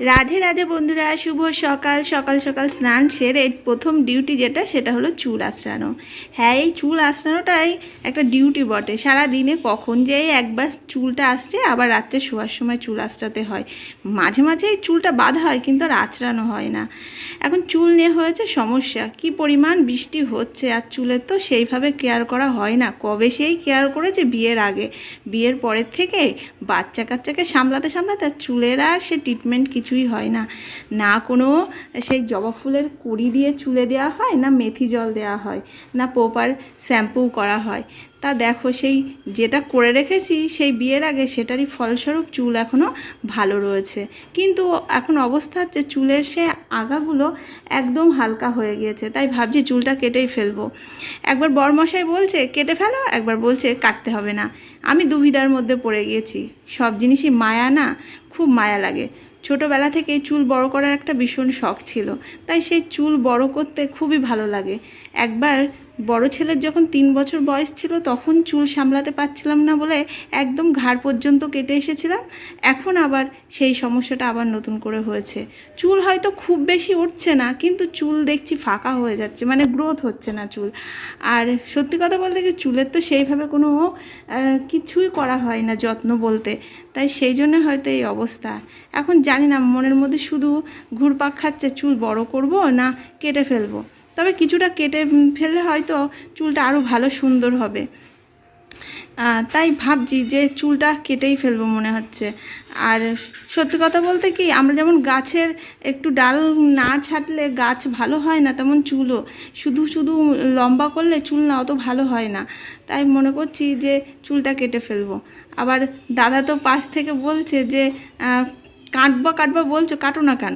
রাধে রাধে বন্ধুরা, শুভ সকাল। সকাল সকাল স্নান সেরে প্রথম ডিউটি যেটা সেটা হলো চুল আঁচড়ানো। হ্যাঁ, এই চুল আঁচড়ানোটাই একটা ডিউটি বটে। সারা দিনে কখন যে একবার চুলটা আসছে, আবার রাত্রে শোয়ার সময় চুল আঁচড়াতে হয়। মাঝে মাঝে এই চুলটা বাঁধা হয়, কিন্তু আর আঁচড়ানো হয় না। এখন চুল নিয়ে হয়েছে সমস্যা। কি পরিমাণ বৃষ্টি হচ্ছে, আর চুলের তো সেইভাবে কেয়ার করা হয় না। কবে সেই কেয়ার করেছে বিয়ের আগে, বিয়ের পরের থেকে বাচ্চা কাচ্চাকে সামলাতে সামলাতে আর চুলের আর সে ট্রিটমেন্ট কিছুই হয় না। না কোনো সেই জবা ফুলের কুঁড়ি দিয়ে চুলে দেওয়া হয়, না মেথি জল দেওয়া হয়, না প্রপার শ্যাম্পু করা হয়। তা দেখো, সেই যেটা করে রেখেছি সেই বিয়ের আগে, সেটারই ফলস্বরূপ চুল এখনও ভালো রয়েছে। কিন্তু এখন অবস্থা হচ্ছে চুলের সে আগাগুলো একদম হালকা হয়ে গিয়েছে। তাই ভাবছি চুলটা কেটেই ফেলবো। একবার বরমশাই বলছে কেটে ফেলো, একবার বলছে কাটতে হবে না। আমি দুবিধার মধ্যে পড়ে গিয়েছি। সব জিনিসই মায়া না, খুব মায়া লাগে। ছোটোবেলা থেকে চুল বড় করার একটা ভীষণ শখ ছিল, তাই সেই চুল বড় করতে খুবই ভালো লাগে। একবার বড় ছেলের যখন 3 বছর বয়স ছিল, তখন চুল সামলাতে পারছিলাম না বলে একদম ঘাড় পর্যন্ত কেটে এসেছিলাম। এখন আবার সেই সমস্যাটা আবার নতুন করে হয়েছে। চুল হয়তো খুব বেশি উঠছে না, কিন্তু চুল দেখছি ফাঁকা হয়ে যাচ্ছে, মানে গ্রোথ হচ্ছে না চুল। আর সত্যি কথা বলতে কি, চুলের তো সেইভাবে কোনো কিছুই করা হয় না যত্ন বলতে। তাই সেই জন্য হয়তো এই অবস্থা। এখন জানি না, মনের মধ্যে শুধু ঘুরপাক খাচ্ছে চুল বড় করব না কেটে ফেলবো। তবে কিছুটা কেটে ফেললে হয়তো চুলটা আরও ভালো সুন্দর হবে। তাই ভাবছি যে চুলটা কেটেই ফেলবো মনে হচ্ছে। আর সত্যি কথা বলতে কি, আমরা যেমন গাছের একটু ডাল না ছাঁটলে গাছ ভালো হয় না, তেমন চুলও শুধু শুধু লম্বা করলে চুল না অত ভালো হয় না। তাই মনে করছি যে চুলটা কেটে ফেলবো। আবার দাদা তো পাশ থেকে বলছে যে কাটবো কাটবো বলছো, কাটো না কেন?